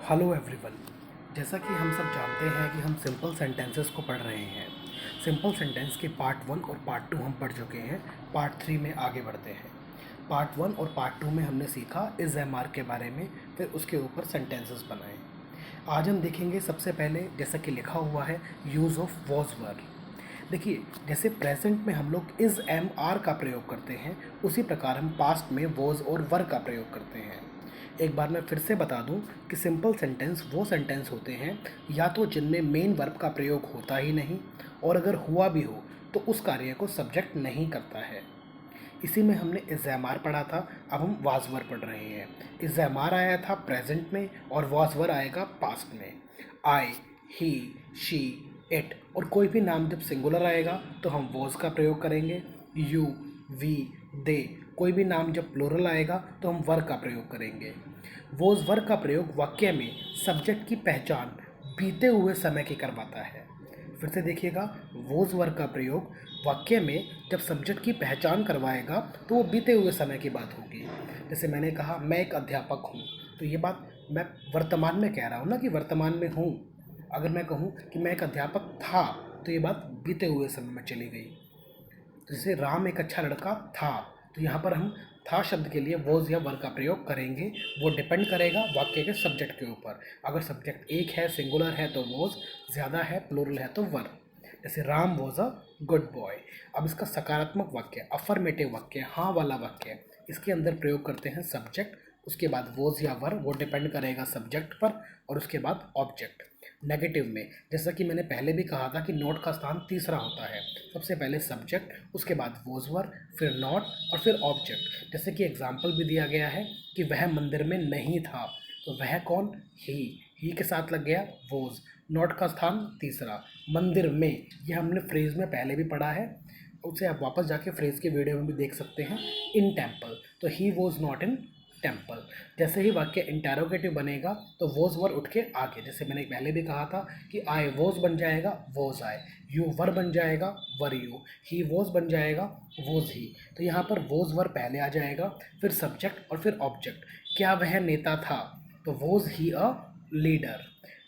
Hello everyone. जैसा कि हम सब जानते हैं कि हम सिंपल सेंटेंसेस को पढ़ रहे हैं। सिंपल सेंटेंस के पार्ट 1 और पार्ट 2 हम पढ़ चुके हैं। पार्ट 3 में आगे बढ़ते हैं। पार्ट 1 और पार्ट 2 में हमने सीखा इज़ एम आर के बारे में, फिर उसके ऊपर सेंटेंसेस बनाए। आज हम देखेंगे सबसे पहले, जैसा कि लिखा हुआ है, यूज़ ऑफ वॉज वर। देखिए, जैसे प्रेजेंट में हम लोग इज़ एम आर का प्रयोग करते हैं, उसी प्रकार हम पास्ट में वॉज और वर का प्रयोग करते हैं। एक बार मैं फिर से बता दूं कि सिंपल सेंटेंस वो सेंटेंस होते हैं या तो जिनमें मेन वर्ब का प्रयोग होता ही नहीं, और अगर हुआ भी हो तो उस कार्य को सब्जेक्ट नहीं करता है। इसी में हमने इज़-एम-आर पढ़ा था, अब हम वाज़-वर पढ़ रहे हैं। इज़-एम-आर आया था प्रेजेंट में और वाज़-वर आएगा पास्ट में। आई, ही, शी, इट और कोई भी नाम जब सिंगुलर आएगा तो हम वॉज का प्रयोग करेंगे। यू, वी, दे, कोई भी नाम जब प्लूरल आएगा तो हम वर का प्रयोग करेंगे। वॉज वर का प्रयोग वाक्य में सब्जेक्ट की पहचान बीते हुए समय की करवाता है। फिर से देखिएगा, वोज वर्ग का प्रयोग वाक्य में जब सब्जेक्ट की पहचान करवाएगा तो वो बीते हुए समय की बात होगी। जैसे मैंने कहा मैं एक अध्यापक हूँ, तो ये बात मैं वर्तमान में कह रहा हूँ ना कि वर्तमान में हूँ। अगर मैं कहूँ कि मैं एक अध्यापक था तो ये बात बीते हुए समय में चली गई। तो जैसे राम एक अच्छा लड़का था, तो यहाँ पर हम था शब्द के लिए वॉज या वर का प्रयोग करेंगे। वो डिपेंड करेगा वाक्य के सब्जेक्ट के ऊपर। अगर सब्जेक्ट एक है, सिंगुलर है तो वॉज, ज़्यादा है, प्लूरल है तो वर। जैसे Ram was a good boy. अब इसका सकारात्मक वाक्य, अफर्मेटिव वाक्य, हाँ वाला वाक्य, इसके अंदर प्रयोग करते हैं सब्जेक्ट, उसके बाद वॉज या वर, वो डिपेंड करेगा सब्जेक्ट पर, और उसके बाद ऑब्जेक्ट। नेगेटिव में, जैसा कि मैंने पहले भी कहा था कि नॉट का स्थान तीसरा होता है। सबसे पहले सब्जेक्ट, उसके बाद वॉज वर, फिर नॉट और फिर ऑब्जेक्ट। जैसे कि एग्जाम्पल भी दिया गया है कि वह मंदिर में नहीं था, तो वह कौन? ही के साथ लग गया वॉज, नॉट का स्थान तीसरा, मंदिर में, ये हमने फ्रेज में पहले भी पढ़ा है, उसे आप वापस जाके फ्रेज के वीडियो में भी देख सकते हैं। इन टेम्पल, तो he was not in temple. जैसे ही वाक्य इंटेरोगेटिव बनेगा तो वॉज वर उठ के आगे, जैसे मैंने पहले भी कहा था कि आई वॉज बन जाएगा वॉज आई, यू वर बन जाएगा वर यू, ही वॉज बन जाएगा वॉज ही। तो यहाँ पर वॉज वर पहले आ जाएगा, फिर सब्जेक्ट और फिर ऑब्जेक्ट। क्या वह नेता था? तो was he a leader.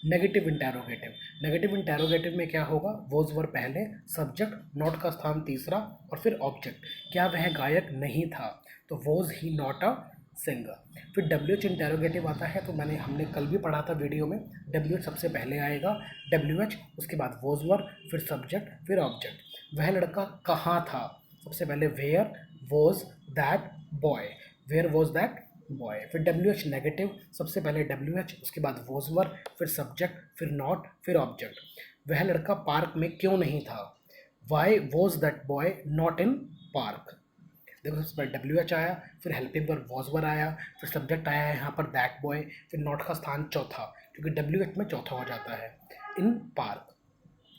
Negative interrogative, negative interrogative में क्या होगा? वॉज वर पहले, सब्जेक्ट, नॉट का स्थान तीसरा और फिर ऑब्जेक्ट। क्या वह गायक नहीं था? तो was he not a singer. फिर डब्ल्यू एच इंटेरोगेटिव आता है, तो हमने कल भी पढ़ा था वीडियो में। डब्ल्यू एच सबसे पहले आएगा, डब्ल्यू एच, उसके बाद वॉज वर, फिर सब्जेक्ट, फिर ऑब्जेक्ट। वह लड़का कहाँ था? सबसे पहले where was that boy, where was that boy. फिर डब्ल्यू एच नेगेटिव, सबसे पहले डब्ल्यू एच, उसके बाद वॉज वर, फिर सब्जेक्ट, फिर नॉट, फिर ऑब्जेक्ट। वह लड़का पार्क में क्यों नहीं था? Why was that boy not in park. देखो, सबसे पहले डब्ल्यू एच आया, फिर हेल्पिंग वर्ब वॉज वर आया, फिर सब्जेक्ट आया है यहाँ पर दैट बॉय, फिर नॉट का स्थान चौथा, क्योंकि डब्ल्यू एच में चौथा हो जाता है, इन पार्क।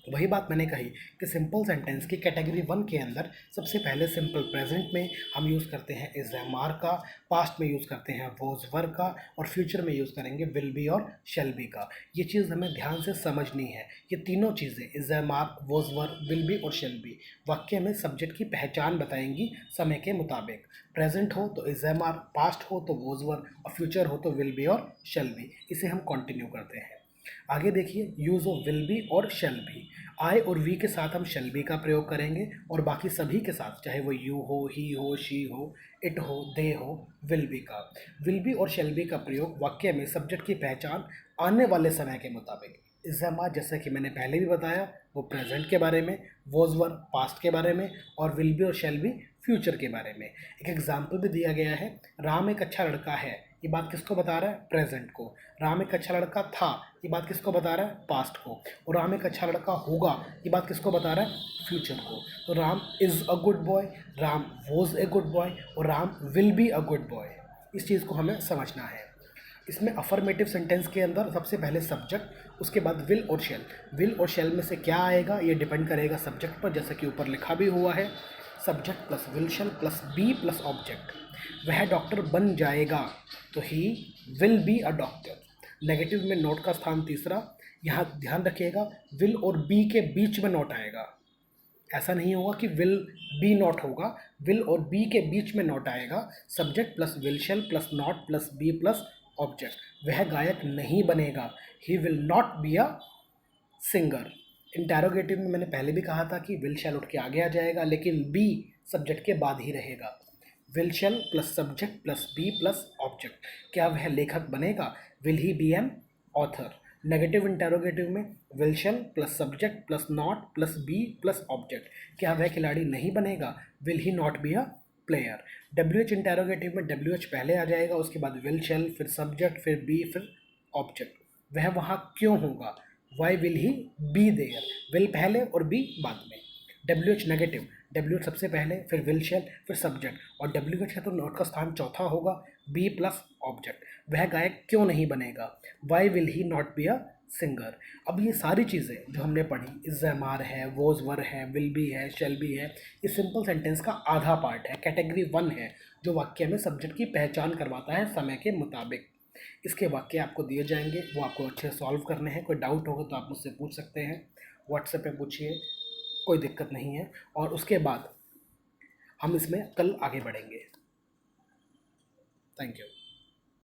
वही बात मैंने कही कि सिंपल सेंटेंस की कैटेगरी 1 के अंदर सबसे पहले सिंपल प्रेजेंट में हम यूज़ करते हैं इज एम आर का, पास्ट में यूज़ करते हैं वॉज वर का, और फ्यूचर में यूज़ करेंगे विल बी और शेल बी का। ये चीज़ हमें ध्यान से समझनी है। ये तीनों चीज़ें, is am are, was were, will be और शेल बी, वाक्य में सब्जेक्ट की पहचान बताएंगी समय के मुताबिक। प्रेजेंट हो तो इज एम आर, पास्ट हो तो वॉज वर, और फ्यूचर हो तो विल बी और शेल बी। इसे हम कंटिन्यू करते हैं। आगे देखिए, यूज़ ऑफ विल बी और शेल बी। आई और वी के साथ हम शेल बी का प्रयोग करेंगे, और बाकी सभी के साथ, चाहे वो यू हो, ही हो, शी हो, इट हो, दे हो, विल बी का। विल बी और शेल बी का प्रयोग वाक्य में सब्जेक्ट की पहचान आने वाले समय के मुताबिक। इज़-एम-आर, जैसा कि मैंने पहले भी बताया, वो प्रेजेंट के बारे में, वॉज वर पास्ट के बारे में, और विल बी और शेल बी फ्यूचर के बारे में। एक एग्जाम्पल भी दिया गया है, राम एक अच्छा लड़का है, ये बात किसको बता रहा है? प्रेजेंट को। राम एक अच्छा लड़का था, ये बात किसको बता रहा है? पास्ट को। और राम एक अच्छा लड़का होगा, ये बात किसको बता रहा है? फ्यूचर को। तो Ram is a good boy, Ram was a good boy, और Ram will be a good boy. इस चीज़ को हमें समझना है। इसमें अफर्मेटिव सेंटेंस के अंदर सबसे पहले सब्जेक्ट, उसके बाद विल और शेल। विल और शेल में से क्या आएगा ये डिपेंड करेगा सब्जेक्ट पर, जैसा कि ऊपर लिखा भी हुआ है, subject plus will shall plus be plus object. वह डॉक्टर बन जाएगा, तो ही will be a doctor. Negative में नोट का स्थान तीसरा, यहाँ ध्यान रखिएगा, विल और बी के बीच में नोट आएगा। ऐसा नहीं होगा कि विल बी नॉट होगा, विल और बी के बीच में नॉट आएगा। Subject plus will shall plus not plus be plus object. वह गायक नहीं बनेगा, he will not be a singer. Interrogative में मैंने पहले भी कहा था कि विल शैल उठ के आगे आ जाएगा, लेकिन बी सब्जेक्ट के बाद ही रहेगा। Will shall plus subject plus be plus object. क्या वह लेखक बनेगा? Will he be an author. Negative interrogative में will shall plus subject plus not plus be plus object. क्या वह खिलाड़ी नहीं बनेगा? Will he not be a player. W H interrogative में डब्ल्यू एच पहले आ जाएगा, उसके बाद विल शैल, फिर सब्जेक्ट, फिर बी, फिर ऑब्जेक्ट। वह वहाँ क्यों होगा? Why will he be there. Will पहले और बी बाद में। W H negative, W H सबसे पहले, फिर विल शैल, फिर सब्जेक्ट, और डब्ल्यू एच है तो नोट का स्थान चौथा होगा, बी प्लस ऑब्जेक्ट। वह गायक क्यों नहीं बनेगा? Why will he not be a singer. अब ये सारी चीज़ें जो हमने पढ़ी, इज़मार है, वोज वर है, विल बी है, शेल बी है, ये सिंपल सेंटेंस का आधा पार्ट है, कैटेगरी 1 है, जो वाक्य में सब्जेक्ट की पहचान करवाता है समय के मुताबिक। इसके वाक्य आपको दिए जाएंगे, वो आपको अच्छे से सॉल्व करने हैं। कोई डाउट होगा तो आप मुझसे पूछ सकते हैं, व्हाट्सएप पे पूछिए, कोई दिक्कत नहीं है। और उसके बाद हम इसमें कल आगे बढ़ेंगे। Thank you.